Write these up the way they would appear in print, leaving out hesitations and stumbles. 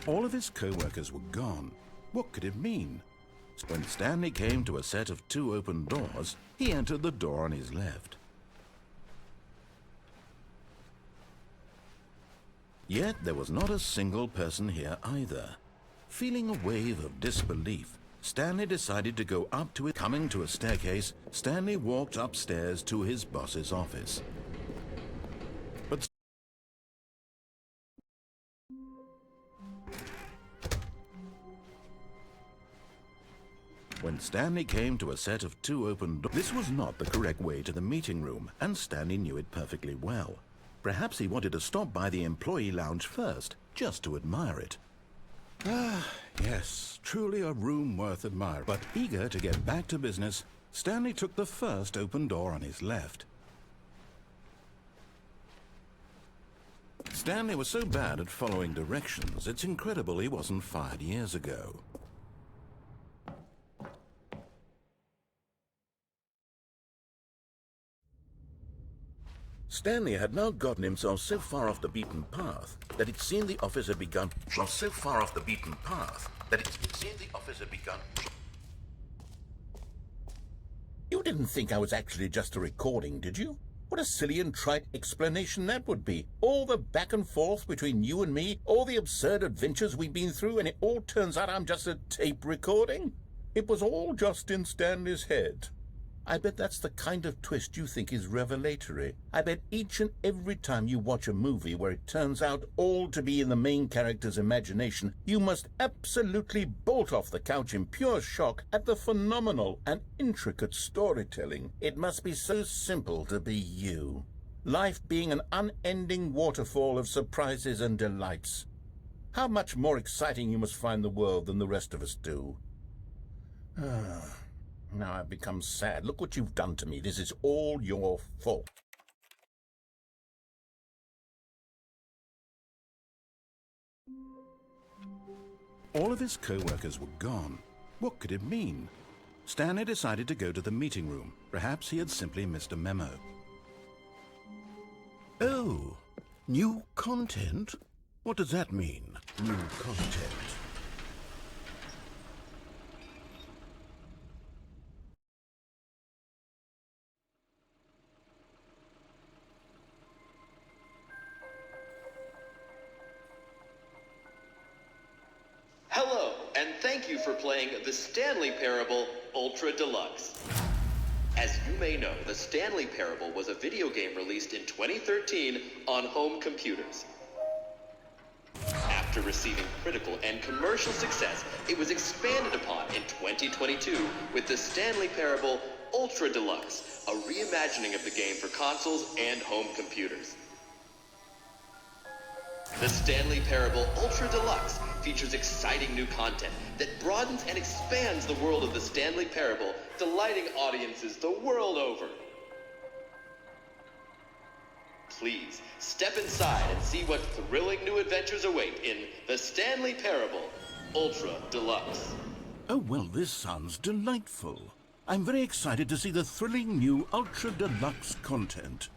All of his co-workers were gone. What could it mean? When Stanley came to a set of 2 open doors, he entered the door on his left. Yet there was not a single person here either. Feeling a wave of disbelief, Stanley decided to go up to it. Coming to a staircase, Stanley walked upstairs to his boss's office. But when Stanley came to a set of 2 open doors, this was not the correct way to the meeting room, and Stanley knew it perfectly well. Perhaps he wanted to stop by the employee lounge first, just to admire it. Ah, yes, truly a room worth admiring. But eager to get back to business, Stanley took the first open door on his left. Stanley was so bad at following directions, it's incredible he wasn't fired years ago. Stanley had now gotten himself so far off the beaten path that it seemed the office had begun. You didn't think I was actually just a recording, did you? What a silly and trite explanation that would be. All the back and forth between you and me, all the absurd adventures we've been through, and it all turns out I'm just a tape recording? It was all just in Stanley's head. I bet that's the kind of twist you think is revelatory. I bet each and every time you watch a movie where it turns out all to be in the main character's imagination, you must absolutely bolt off the couch in pure shock at the phenomenal and intricate storytelling. It must be so simple to be you. Life being an unending waterfall of surprises and delights. How much more exciting you must find the world than the rest of us do. Now I've become sad. Look what you've done to me. This is all your fault. All of his co-workers were gone. What could it mean? Stanley decided to go to the meeting room. Perhaps he had simply missed a memo. Oh, new content? What does that mean, new content? Hello, and thank you for playing the Stanley Parable Ultra Deluxe. As you may know, the Stanley Parable was a video game released in 2013 on home computers. After receiving critical and commercial success, it was expanded upon in 2022 with the Stanley Parable Ultra Deluxe, a reimagining of the game for consoles and home computers. The Stanley Parable Ultra Deluxe features exciting new content that broadens and expands the world of the Stanley Parable, delighting audiences the world over. Please, step inside and see what thrilling new adventures await in the Stanley Parable Ultra Deluxe. Oh, well, this sounds delightful. I'm very excited to see the thrilling new Ultra Deluxe content.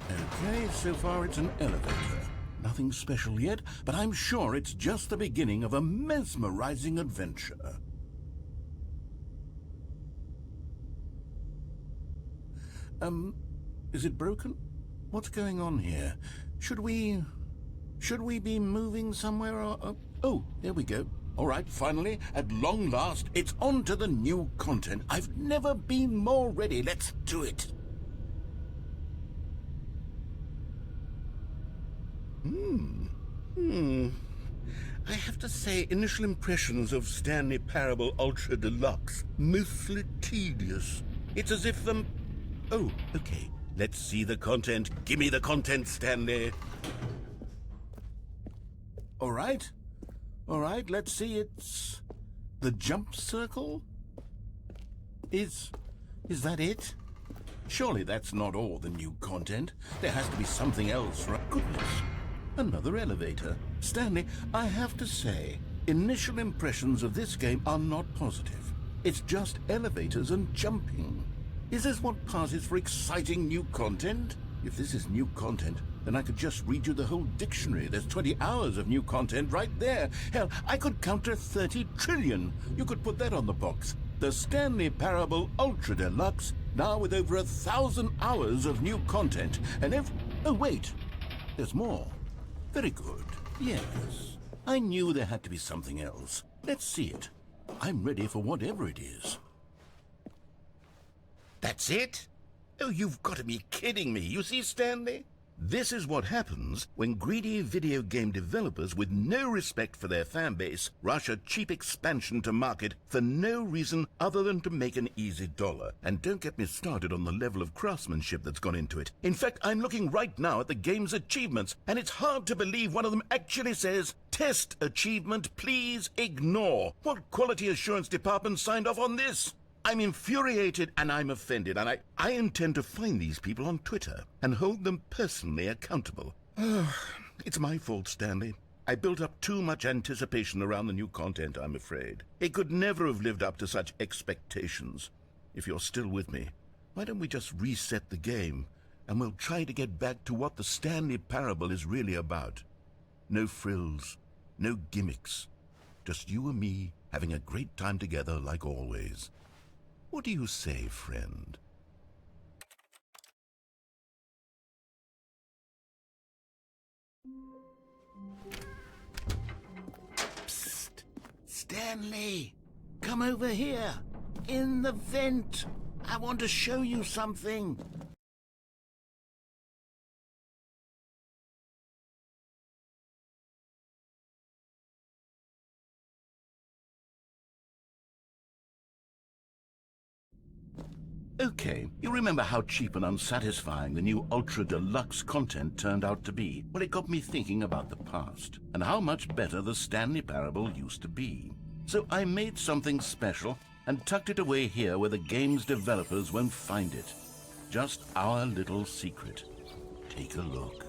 Okay, so far it's an elevator. Nothing special yet, but I'm sure it's just the beginning of a mesmerizing adventure. Is it broken? What's going on here? Should we be moving somewhere or... Oh, there we go. All right, finally, at long last, it's on to the new content. I've never been more ready. Let's do it. I have to say, initial impressions of Stanley Parable Ultra Deluxe, mostly tedious. It's as if Oh, okay. Let's see the content. Give me the content, Stanley. All right, let's see. It's the jump circle? Is that it? Surely that's not all the new content. There has to be something else, right? Goodness. Another elevator. Stanley, I have to say, initial impressions of this game are not positive. It's just elevators and jumping. Is this what passes for exciting new content? If this is new content, then I could just read you the whole dictionary. There's 20 hours of new content right there. Hell, I could counter 30 trillion. You could put that on the box. The Stanley Parable Ultra Deluxe, now with over 1,000 hours of new content. And oh, wait. There's more. Very good. Yes. I knew there had to be something else. Let's see it. I'm ready for whatever it is. That's it? Oh, you've got to be kidding me. You see, Stanley? This is what happens when greedy video game developers with no respect for their fan base rush a cheap expansion to market for no reason other than to make an easy dollar. And don't get me started on the level of craftsmanship that's gone into it. In fact, I'm looking right now at the game's achievements, and it's hard to believe one of them actually says, "Test achievement, please ignore." What quality assurance department signed off on this? I'm infuriated and I'm offended, and I intend to find these people on Twitter and hold them personally accountable. It's my fault, Stanley. I built up too much anticipation around the new content, I'm afraid. It could never have lived up to such expectations. If you're still with me, why don't we just reset the game, and we'll try to get back to what the Stanley Parable is really about. No frills, no gimmicks. Just you and me having a great time together like always. What do you say, friend? Psst! Stanley! Come over here! In the vent! I want to show you something! Okay, you remember how cheap and unsatisfying the new Ultra Deluxe content turned out to be? Well, it got me thinking about the past, and how much better the Stanley Parable used to be. So I made something special and tucked it away here where the game's developers won't find it. Just our little secret. Take a look.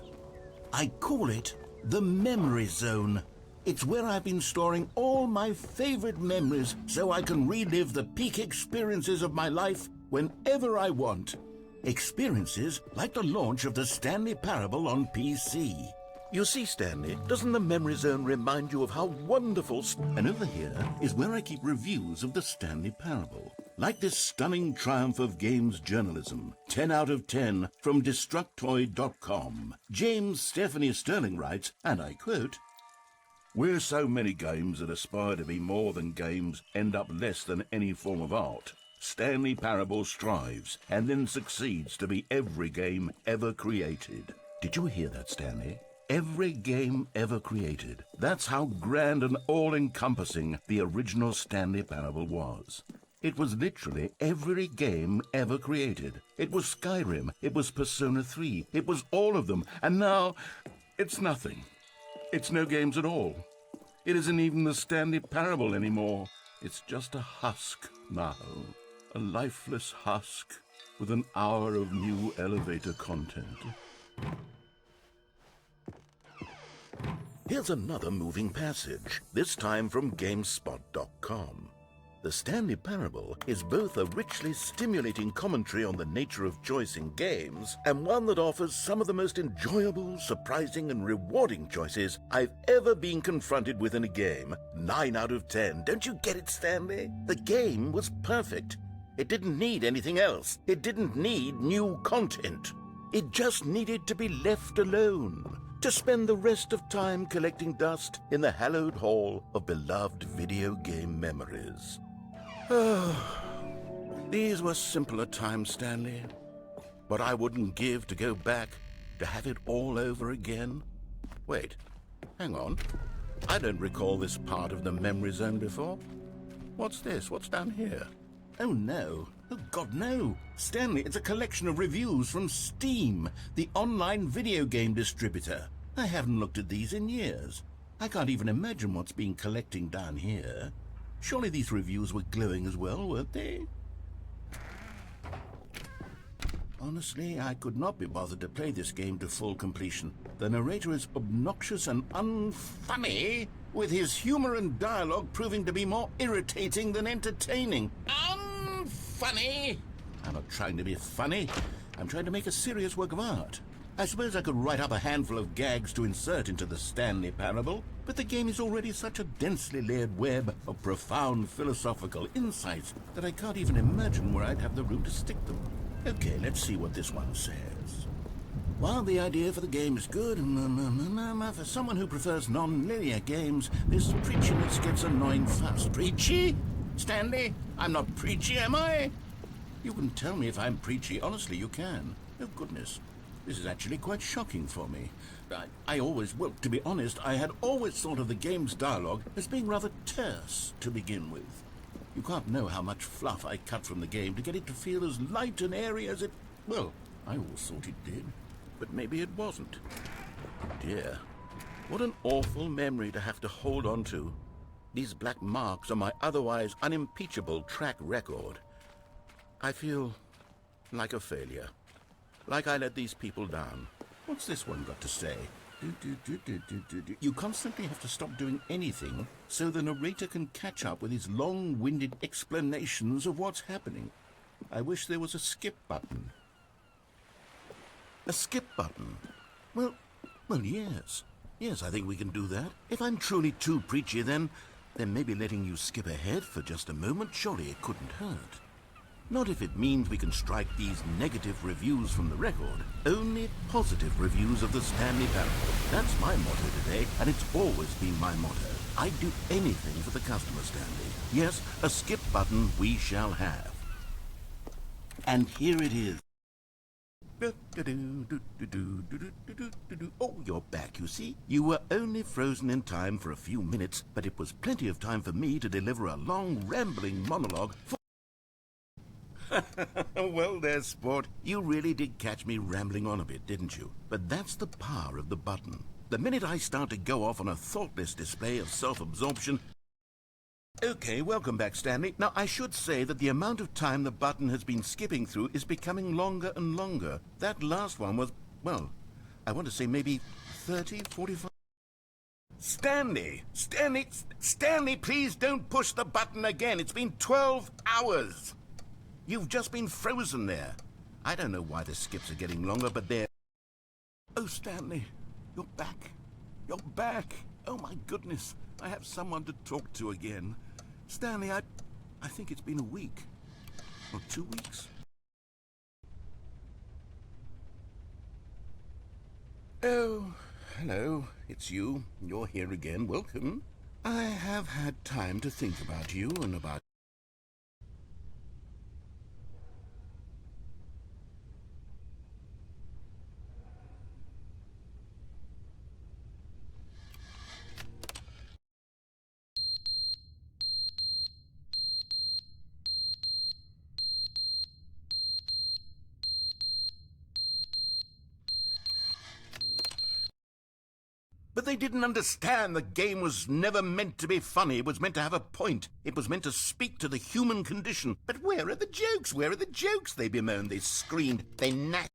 I call it the Memory Zone. It's where I've been storing all my favorite memories so I can relive the peak experiences of my life whenever I want. Experiences like the launch of the Stanley Parable on PC. You see, Stanley, doesn't the Memory Zone remind you of how wonderful... And over here is where I keep reviews of the Stanley Parable. Like this stunning triumph of games journalism. 10 out of 10 from Destructoid.com. James Stephanie Sterling writes, and I quote, "Where so many games that aspire to be more than games end up less than any form of art, Stanley Parable strives and then succeeds to be every game ever created." Did you hear that, Stanley? Every game ever created. That's how grand and all-encompassing the original Stanley Parable was. It was literally every game ever created. It was Skyrim, it was Persona 3, it was all of them, and now it's nothing. It's no games at all. It isn't even the Stanley Parable anymore. It's just a husk now. A lifeless husk with an hour of new elevator content. Here's another moving passage, this time from GameSpot.com. The Stanley Parable is both a richly stimulating commentary on the nature of choice in games and one that offers some of the most enjoyable, surprising, and rewarding choices I've ever been confronted with in a game. 9 out of 10. Don't you get it, Stanley? The game was perfect. It didn't need anything else. It didn't need new content. It just needed to be left alone, to spend the rest of time collecting dust in the hallowed hall of beloved video game memories. Oh, these were simpler times, Stanley. What I wouldn't give to go back, to have it all over again. Wait, hang on. I don't recall this part of the memory zone before. What's this? What's down here? Oh, no. Oh, God, no. Stanley, it's a collection of reviews from Steam, the online video game distributor. I haven't looked at these in years. I can't even imagine what's been collecting down here. Surely these reviews were glowing as well, weren't they? Honestly, I could not be bothered to play this game to full completion. The narrator is obnoxious and unfunny, with his humor and dialogue proving to be more irritating than entertaining. Unfunny? I'm not trying to be funny. I'm trying to make a serious work of art. I suppose I could write up a handful of gags to insert into the Stanley Parable, but the game is already such a densely layered web of profound philosophical insights that I can't even imagine where I'd have the room to stick them. Okay, let's see what this one says. While the idea for the game is good, for someone who prefers non-linear games, this preachiness gets annoying fast. Preachy? Stanley, I'm not preachy, am I? You can tell me if I'm preachy. Honestly, you can. Oh, goodness. This is actually quite shocking for me. Well, to be honest, I had always thought of the game's dialogue as being rather terse to begin with. You can't know how much fluff I cut from the game to get it to feel as light and airy as it... Well, I always thought it did, but maybe it wasn't. Dear, what an awful memory to have to hold on to. These black marks are my otherwise unimpeachable track record. I feel like a failure. Like I let these people down. What's this one got to say? You constantly have to stop doing anything so the narrator can catch up with his long-winded explanations of what's happening. I wish there was a skip button. A skip button? Well, yes. Yes, I think we can do that. If I'm truly too preachy, then maybe letting you skip ahead for just a moment, surely it couldn't hurt. Not if it means we can strike these negative reviews from the record. Only positive reviews of the Stanley Parable. That's my motto today, and it's always been my motto. I'd do anything for the customer, Stanley. Yes, a skip button we shall have. And here it is. Oh, you're back, you see. You were only frozen in time for a few minutes, but it was plenty of time for me to deliver a long, rambling monologue for... Well, there, sport. You really did catch me rambling on a bit, didn't you? But that's the power of the button. The minute I start to go off on a thoughtless display of self-absorption... Okay, welcome back, Stanley. Now, I should say that the amount of time the button has been skipping through is becoming longer and longer. That last one was, well, I want to say maybe 30, 45... Stanley, please don't push the button again. It's been 12 hours. You've just been frozen there. I don't know why the skips are getting longer, but they're... Oh, Stanley, you're back. You're back. Oh, my goodness. I have someone to talk to again. Stanley, I think it's been a week. Or 2 weeks. Oh, hello. It's you. You're here again. Welcome. I have had time to think about you and about... But they didn't understand the game was never meant to be funny. It was meant to have a point. It was meant to speak to the human condition. But where are the jokes? Where are the jokes? They bemoaned, they screamed, they gnashed.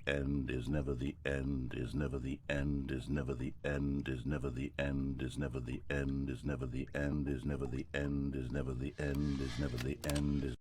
end, is never the end, is never the end, is never the end, is never the end, is never the end, is never the end, is never the end, is never the end, is never the end, is...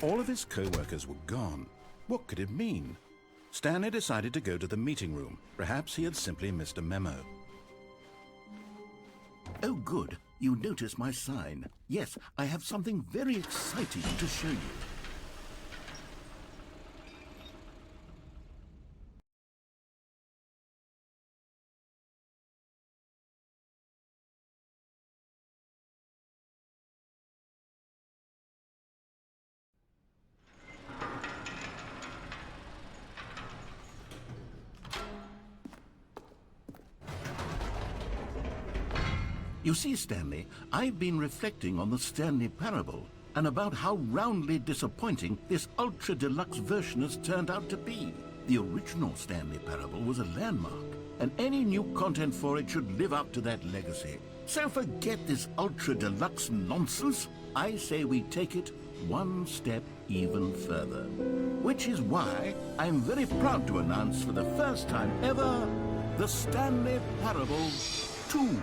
All of his co-workers were gone. What could it mean? Stanley decided to go to the meeting room. Perhaps he had simply missed a memo. Oh, good. You noticed my sign. Yes, I have something very exciting to show you. You see, Stanley, I've been reflecting on the Stanley Parable and about how roundly disappointing this Ultra Deluxe version has turned out to be. The original Stanley Parable was a landmark, and any new content for it should live up to that legacy. So forget this Ultra Deluxe nonsense. I say we take it one step even further. Which is why I'm very proud to announce for the first time ever, the Stanley Parable 2.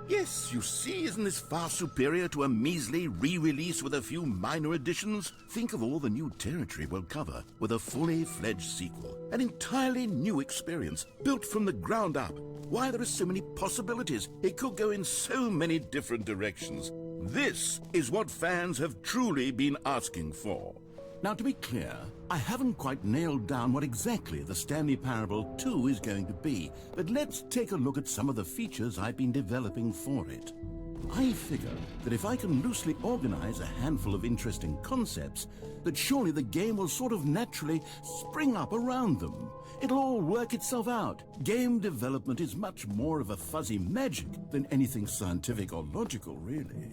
Yes, you see, isn't this far superior to a measly re-release with a few minor additions? Think of all the new territory we'll cover with a fully fledged sequel. An entirely new experience, built from the ground up. Why, there are so many possibilities. It could go in so many different directions. This is what fans have truly been asking for. Now, to be clear, I haven't quite nailed down what exactly the Stanley Parable 2 is going to be, but let's take a look at some of the features I've been developing for it. I figure that if I can loosely organize a handful of interesting concepts, that surely the game will sort of naturally spring up around them. It'll all work itself out. Game development is much more of a fuzzy magic than anything scientific or logical, really.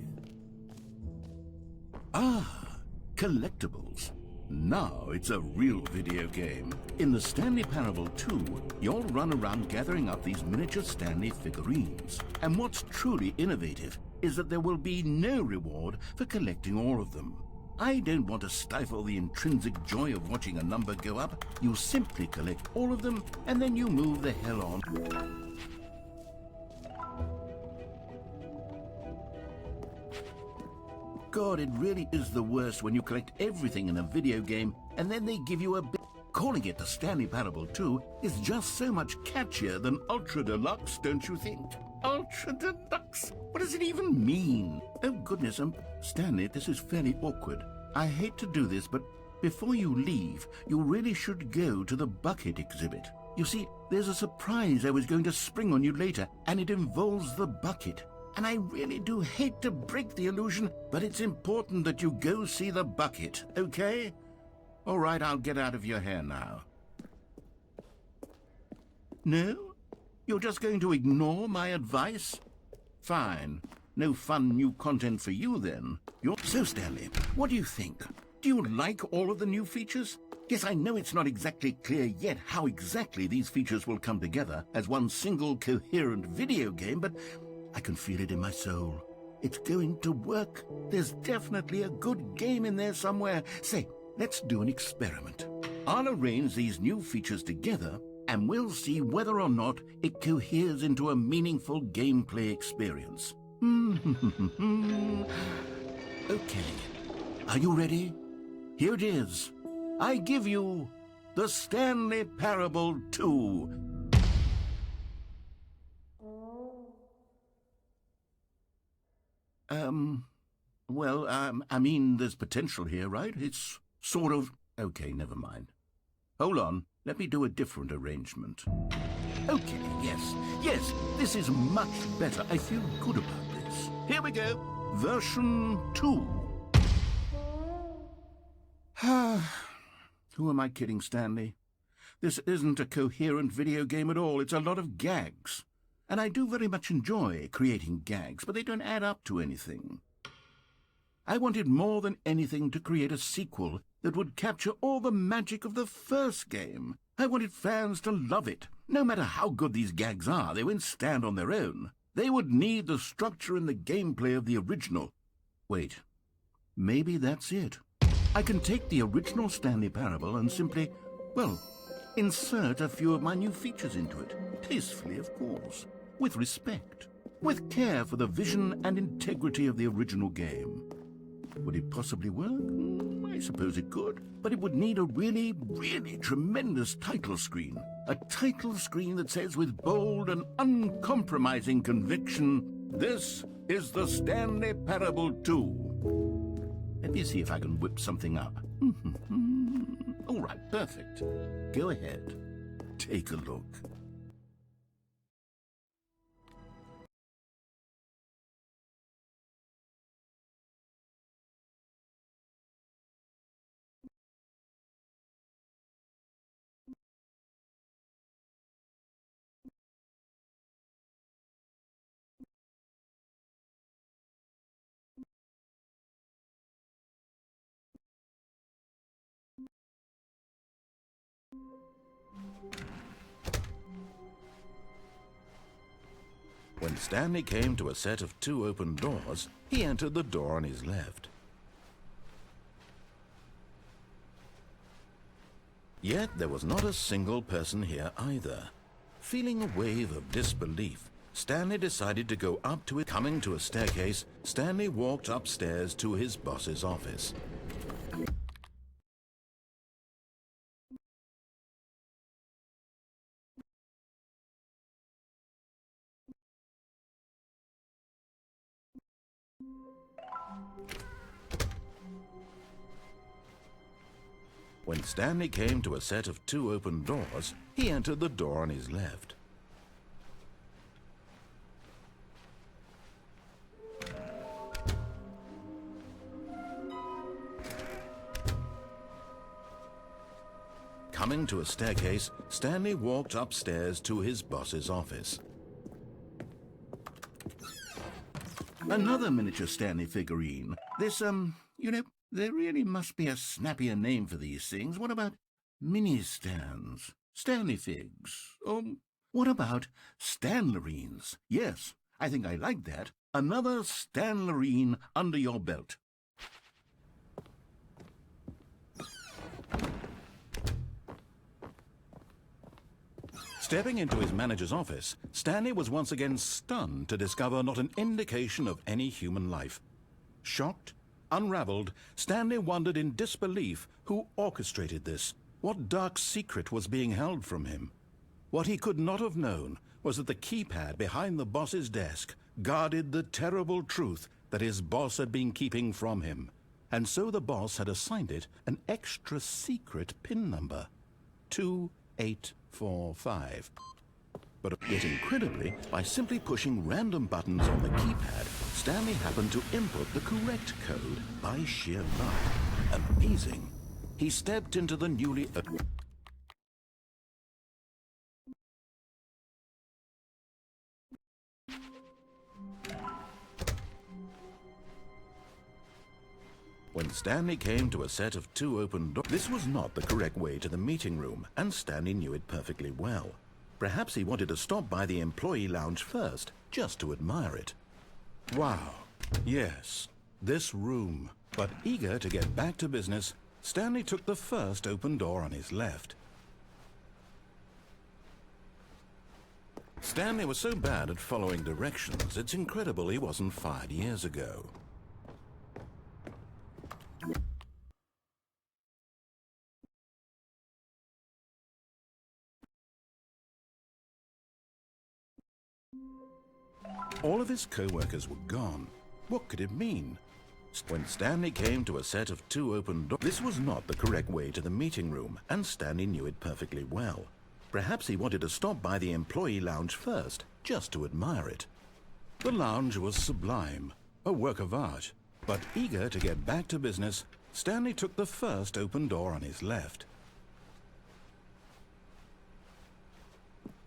Ah, collectibles. Now it's a real video game. In the Stanley Parable 2, you'll run around gathering up these miniature Stanley figurines. And what's truly innovative is that there will be no reward for collecting all of them. I don't want to stifle the intrinsic joy of watching a number go up. You simply collect all of them, and then you move the hell on. God, it really is the worst when you collect everything in a video game and then they give you a bit. calling it the Stanley Parable 2 is just so much catchier than Ultra Deluxe, don't you think? Ultra Deluxe? What does it even mean? Oh, goodness, Stanley, this is fairly awkward. I hate to do this, but before you leave, you really should go to the bucket exhibit. You see, there's a surprise I was going to spring on you later, and it involves the bucket. And I really do hate to break the illusion, but it's important that you go see the bucket, okay? All right, I'll get out of your hair now. No? You're just going to ignore my advice? Fine. No fun new content for you, then. So, Stanley, what do you think? Do you like all of the new features? Yes, I know it's not exactly clear yet how exactly these features will come together as one single coherent video game, but I can feel it in my soul. It's going to work. There's definitely a good game in there somewhere. Say, let's do an experiment. I'll arrange these new features together, and we'll see whether or not it coheres into a meaningful gameplay experience. Okay. Are you ready? Here it is. I give you the Stanley Parable 2. I mean, there's potential here, right? It's sort of... Okay, never mind. Hold on, let me do a different arrangement. Okay, yes, this is much better. I feel good about this. Here we go. Version 2. Who am I kidding, Stanley? This isn't a coherent video game at all. It's a lot of gags. And I do very much enjoy creating gags, but they don't add up to anything. I wanted more than anything to create a sequel that would capture all the magic of the first game. I wanted fans to love it. No matter how good these gags are, they won't stand on their own. They would need the structure and the gameplay of the original. Wait, maybe that's it. I can take the original Stanley Parable and simply, well, insert a few of my new features into it. Tastefully, of course. With respect. With care for the vision and integrity of the original game. Would it possibly work? I suppose it could. But it would need a really, really tremendous title screen. A title screen that says with bold and uncompromising conviction, "This is the Stanley Parable 2. Let me see if I can whip something up. All right, perfect. Go ahead. Take a look. When Stanley came to a set of 2 open doors, he entered the door on his left. Yet there was not a single person here either. Feeling a wave of disbelief, Stanley decided to go up to it. Coming to a staircase, Stanley walked upstairs to his boss's office. When Stanley came to a set of 2 open doors, he entered the door on his left. Coming to a staircase, Stanley walked upstairs to his boss's office. Another miniature Stanley figurine. This, there really must be a snappier name for these things. What about mini-stands? Stanley figs? Or what about Stanlerines? Yes, I think I like that. Another Stanlerine under your belt. Stepping into his manager's office, Stanley was once again stunned to discover not an indication of any human life. Shocked, unraveled, Stanley wondered in disbelief who orchestrated this. What dark secret was being held from him? What he could not have known was that the keypad behind the boss's desk guarded the terrible truth that his boss had been keeping from him. And so the boss had assigned it an extra secret PIN number, 2845. But yet incredibly, by simply pushing random buttons on the keypad, Stanley happened to input the correct code by sheer luck. Amazing. He stepped into the newly... When Stanley came to a set of 2 open doors, this was not the correct way to the meeting room, and Stanley knew it perfectly well. Perhaps he wanted to stop by the employee lounge first, just to admire it. Wow, yes, this room. But eager to get back to business, Stanley took the first open door on his left. Stanley was so bad at following directions, it's incredible he wasn't fired years ago. All of his co-workers were gone. What could it mean? When Stanley came to a set of 2 open doors, this was not the correct way to the meeting room, and Stanley knew it perfectly well. Perhaps he wanted to stop by the employee lounge first, just to admire it. The lounge was sublime, a work of art. But eager to get back to business, Stanley took the first open door on his left.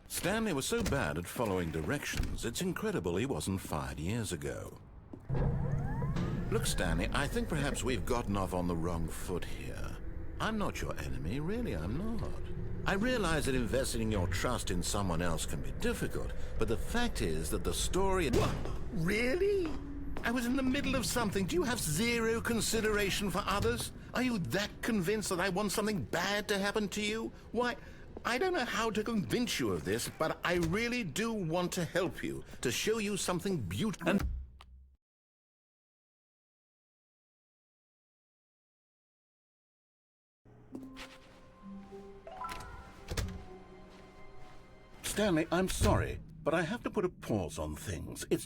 Stanley was so bad at following directions, it's incredible he wasn't fired years ago. Look, Stanley, I think perhaps we've gotten off on the wrong foot here. I'm not your enemy, really, I'm not. I realize that investing your trust in someone else can be difficult, but the fact is that the story... What? Really? I was in the middle of something. Do you have zero consideration for others? Are you that convinced that I want something bad to happen to you? Why, I don't know how to convince you of this, but I really do want to help you, to show you something beautiful. Stanley, I'm sorry, but I have to put a pause on things. It's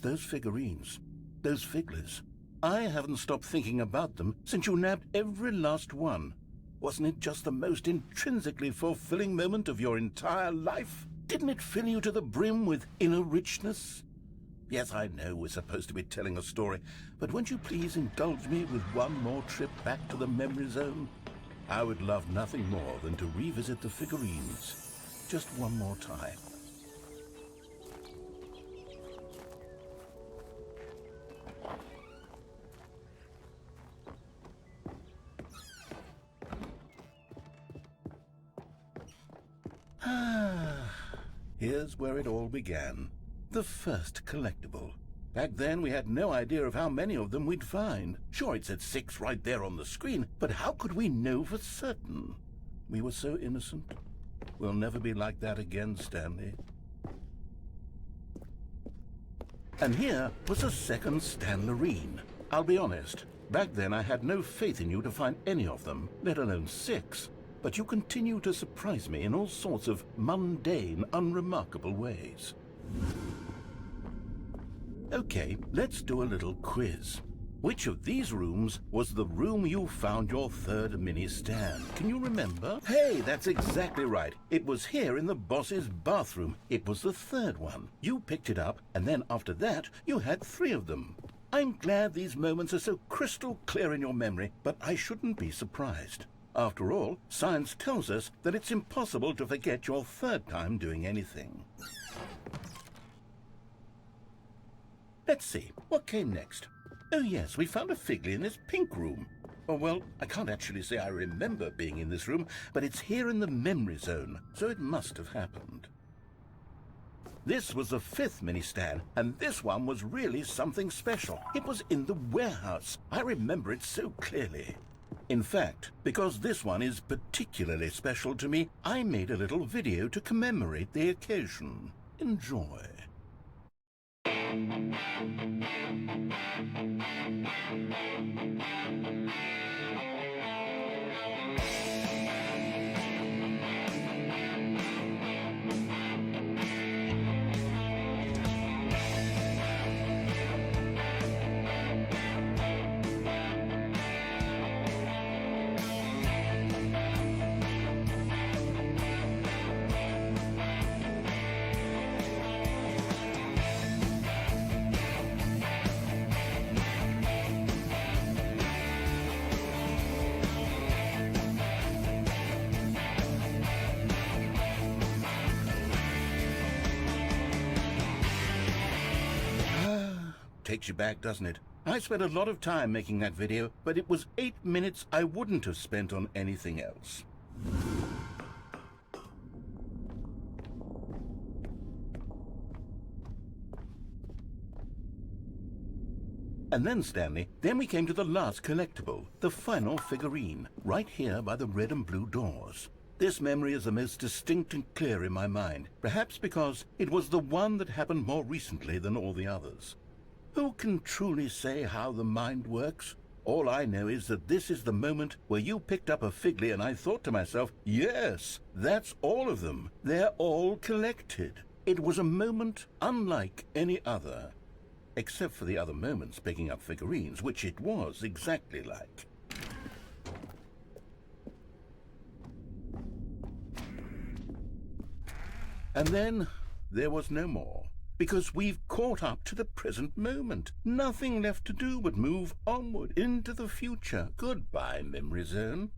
those figurines, those figglers. I haven't stopped thinking about them since you nabbed every last one. Wasn't it just the most intrinsically fulfilling moment of your entire life? Didn't it fill you to the brim with inner richness? Yes, I know we're supposed to be telling a story, but won't you please indulge me with one more trip back to the memory zone? I would love nothing more than to revisit the figurines. Just one more time. Here's where it all began. The first collectible. Back then, we had no idea of how many of them we'd find. Sure, it said 6 right there on the screen, but how could we know for certain? We were so innocent. We'll never be like that again, Stanley. And here was a second Stanlerine. I'll be honest, back then I had no faith in you to find any of them, let alone 6. But you continue to surprise me in all sorts of mundane, unremarkable ways. Okay, let's do a little quiz. Which of these rooms was the room you found your third mini stand? Can you remember? Hey, that's exactly right. It was here in the boss's bathroom. It was the third one. You picked it up, and then after that, you had 3 of them. I'm glad these moments are so crystal clear in your memory, but I shouldn't be surprised. After all, science tells us that it's impossible to forget your third time doing anything. Let's see, what came next? Oh yes, we found a Figley in this pink room. Oh well, I can't actually say I remember being in this room, but it's here in the memory zone, so it must have happened. This was the 5th mini stand, and this one was really something special. It was in the warehouse. I remember it so clearly. In fact, because this one is particularly special to me, I made a little video to commemorate the occasion. Enjoy. takes you back, doesn't it? I spent a lot of time making that video, but it was 8 minutes I wouldn't have spent on anything else. And then, Stanley, then we came to the last collectible, the final figurine, right here by the red and blue doors. This memory is the most distinct and clear in my mind, perhaps because it was the one that happened more recently than all the others. Who can truly say how the mind works? All I know is that this is the moment where you picked up a Figly and I thought to myself, yes, that's all of them. They're all collected. It was a moment unlike any other. Except for the other moments picking up figurines, which it was exactly like. And then there was no more, because we've caught up to the present moment. Nothing left to do but move onward into the future. Goodbye, Memory Zone.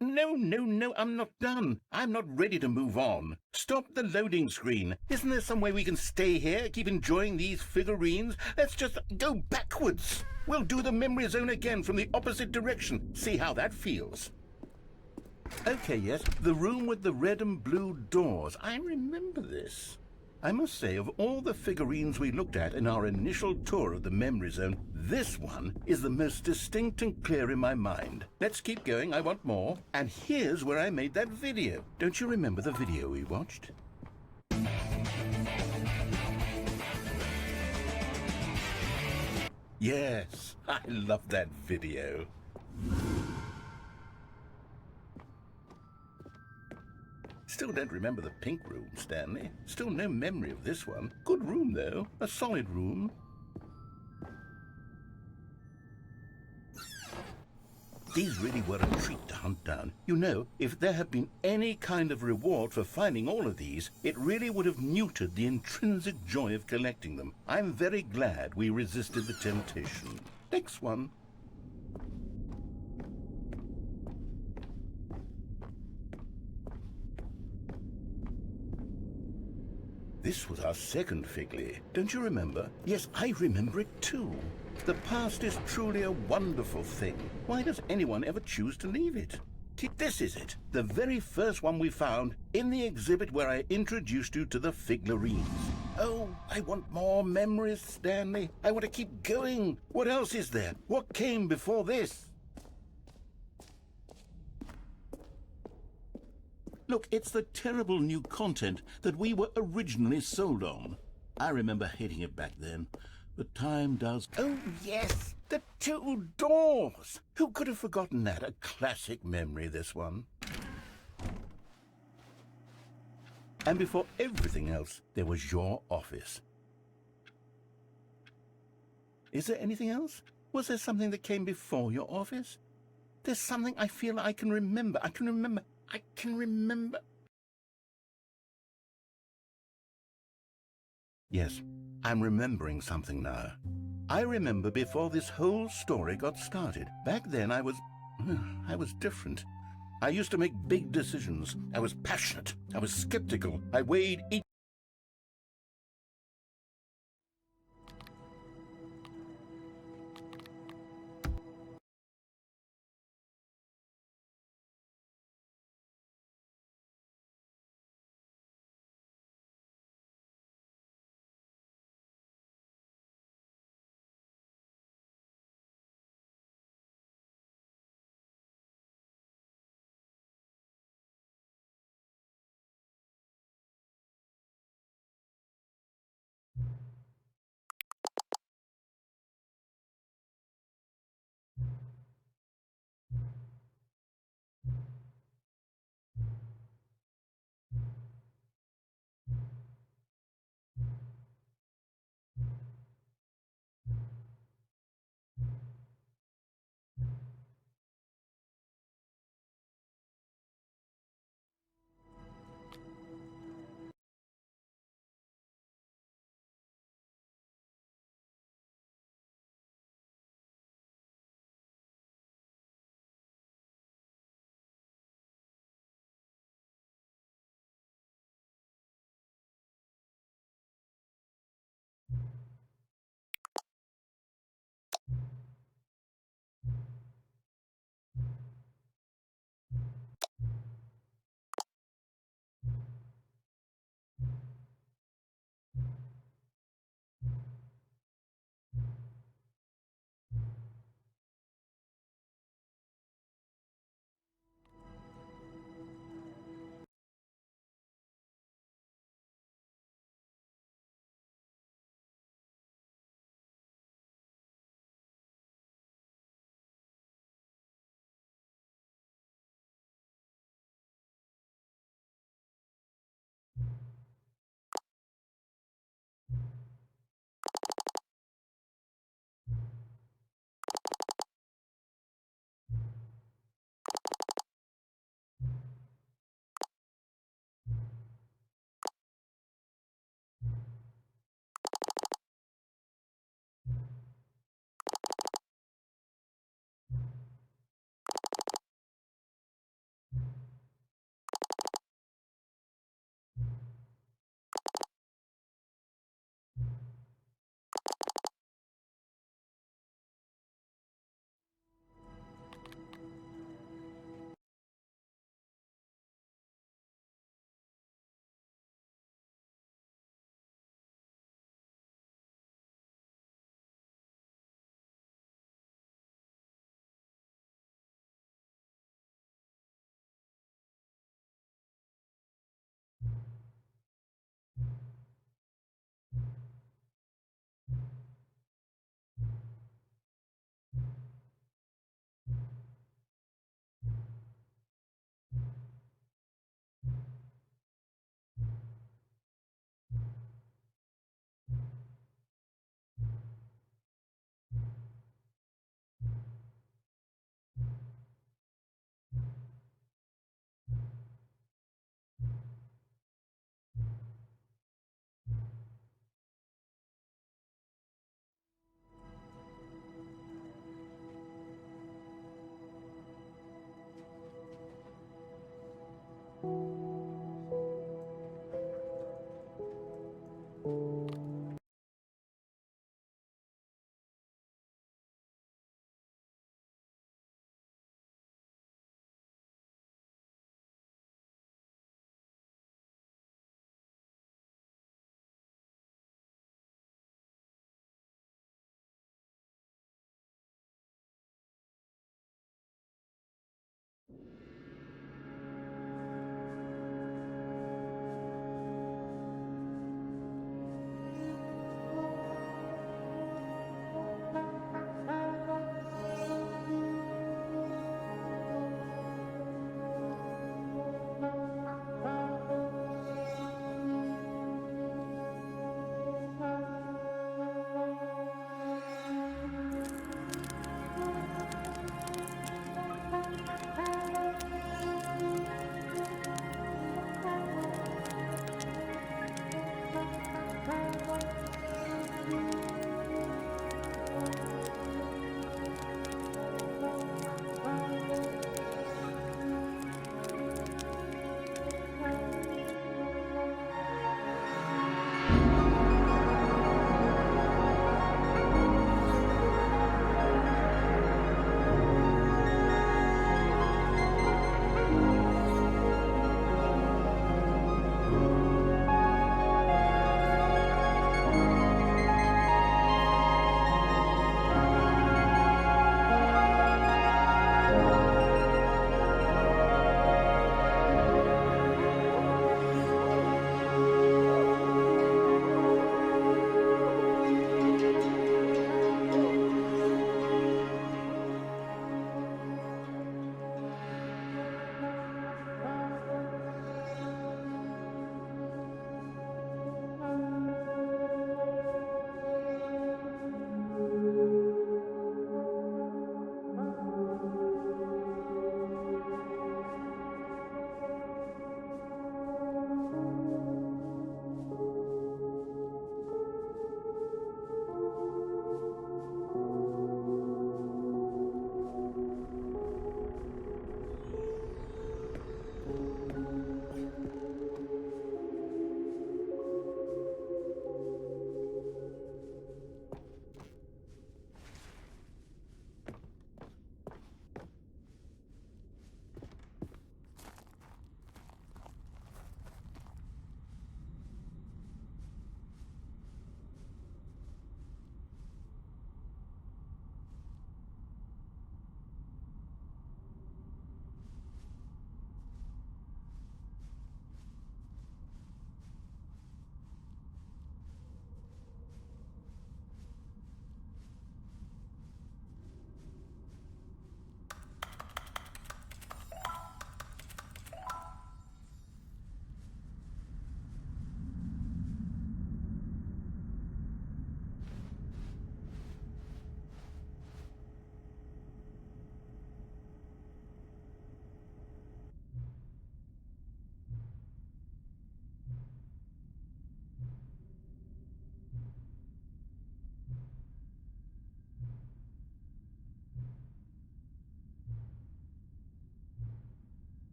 No, I'm not done. I'm not ready to move on. Stop the loading screen. Isn't there some way we can stay here, keep enjoying these figurines? Let's just go backwards. We'll do the Memory Zone again from the opposite direction. See how that feels. Okay, yes, the room with the red and blue doors. I remember this. I must say, of all the figurines we looked at in our initial tour of the Memory Zone, this one is the most distinct and clear in my mind. Let's keep going, I want more. And here's where I made that video. Don't you remember the video we watched? Yes, I love that video. Still don't remember the pink room, Stanley. Still no memory of this one. Good room, though. A solid room. These really were a treat to hunt down. You know, if there had been any kind of reward for finding all of these, it really would have neutered the intrinsic joy of collecting them. I'm very glad we resisted the temptation. Next one. This was our second Figly. Don't you remember? Yes, I remember it too. The past is truly a wonderful thing. Why does anyone ever choose to leave it? This is it. The very first one we found in the exhibit where I introduced you to the Figurines. Oh, I want more memories, Stanley. I want to keep going. What else is there? What came before this? Look, it's the terrible new content that we were originally sold on. I remember hating it back then, but time does... Oh, yes! The two doors! Who could have forgotten that? A classic memory, this one. And before everything else, there was your office. Is there anything else? Was there something that came before your office? There's something I feel I can remember. I can remember. Yes, I'm remembering something now. I remember before this whole story got started. Back then I was different. I used to make big decisions. I was passionate. I was skeptical. I weighed each